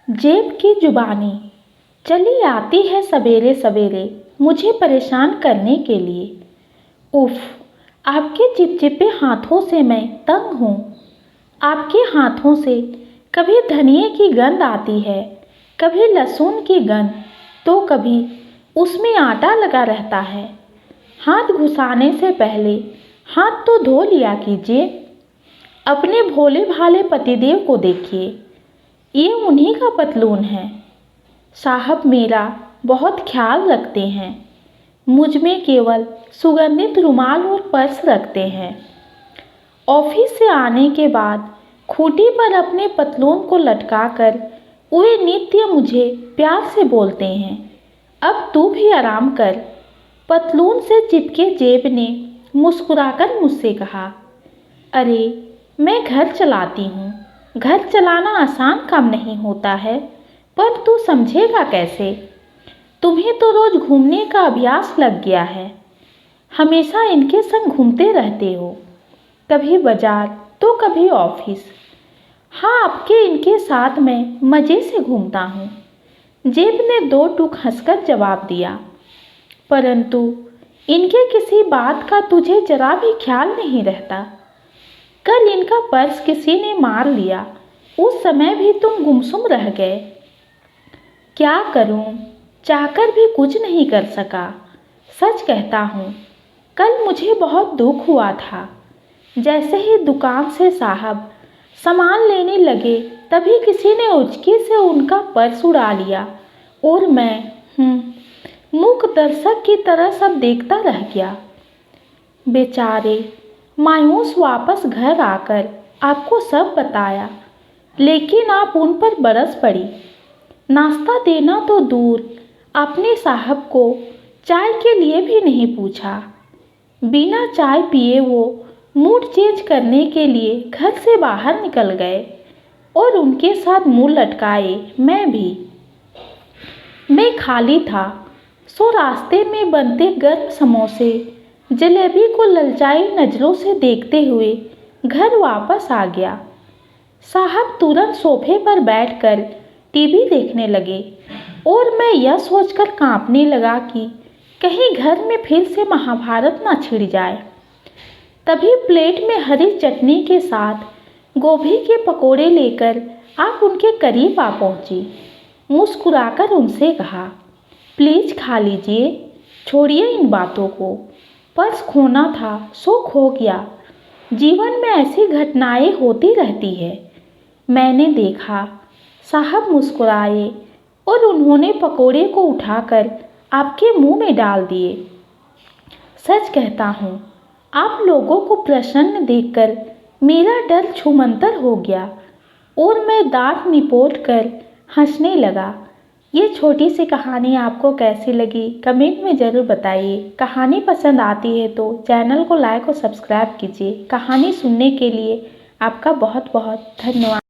जेब की जुबानी चली आती है सवेरे सवेरे मुझे परेशान करने के लिए। उफ, आपके चिपचिपे हाथों से मैं तंग हूँ। आपके हाथों से कभी धनिए की गंध आती है, कभी लहसुन की गंध, तो कभी उसमें आटा लगा रहता है। हाथ घुसाने से पहले हाथ तो धो लिया कीजिए। अपने भोले भाले पतिदेव को देखिए, ये उन्हीं का पतलून है। साहब मेरा बहुत ख्याल रखते हैं, मुझ में केवल सुगंधित रुमाल और पर्स रखते हैं। ऑफिस से आने के बाद खूंटी पर अपने पतलून को लटकाकर वे नित्य मुझे प्यार से बोलते हैं, अब तू भी आराम कर। पतलून से चिपके जेब ने मुस्कुराकर मुझसे कहा, अरे मैं घर चलाती हूँ। घर चलाना आसान काम नहीं होता है, पर तू समझेगा कैसे? तुम्हें तो रोज घूमने का अभ्यास लग गया है। हमेशा इनके संग घूमते रहते हो, कभी बाजार तो कभी ऑफिस। हाँ, आपके इनके साथ मैं मज़े से घूमता हूँ। जेब ने दो टूक हंसकर जवाब दिया, परंतु इनके किसी बात का तुझे जरा भी ख्याल नहीं रहता। कल इनका पर्स किसी ने मार लिया, उस समय भी तुम गुमसुम रह गए। क्या करूं, चाहकर भी कुछ नहीं कर सका। सच कहता हूं, कल मुझे बहुत दुख हुआ था। जैसे ही दुकान से साहब सामान लेने लगे, तभी किसी ने उचकी से उनका पर्स उड़ा लिया और मैं मूक दर्शक की तरह सब देखता रह गया। बेचारे मायूस वापस घर आकर आपको सब बताया, लेकिन आप उन पर बरस पड़ी। नाश्ता देना तो दूर, अपने साहब को चाय के लिए भी नहीं पूछा। बिना चाय पिए वो मूड चेंज करने के लिए घर से बाहर निकल गए और उनके साथ मुंह लटकाए मैं भी। मैं खाली था, सो रास्ते में बनते गर्म समोसे जलेबी को ललचाई नज़रों से देखते हुए घर वापस आ गया। साहब तुरंत सोफे पर बैठकर टीवी देखने लगे और मैं यह सोचकर कांपने लगा कि कहीं घर में फिर से महाभारत ना छिड़ जाए। तभी प्लेट में हरी चटनी के साथ गोभी के पकोड़े लेकर आप उनके करीब आ पहुंची। मुस्कुराकर उनसे कहा, प्लीज़ खा लीजिए, छोड़िए इन बातों को। पर्स खोना था सो खो गया। जीवन में ऐसी घटनाएं होती रहती है। मैंने देखा, साहब मुस्कुराए और उन्होंने पकोड़े को उठाकर आपके मुंह में डाल दिए। सच कहता हूँ, आप लोगों को प्रसन्न देखकर मेरा डर छूमंतर हो गया और मैं दांत निपोट कर हंसने लगा। ये छोटी सी कहानी आपको कैसी लगी कमेंट में ज़रूर बताइए। कहानी पसंद आती है तो चैनल को लाइक और सब्सक्राइब कीजिए। कहानी सुनने के लिए आपका बहुत बहुत धन्यवाद।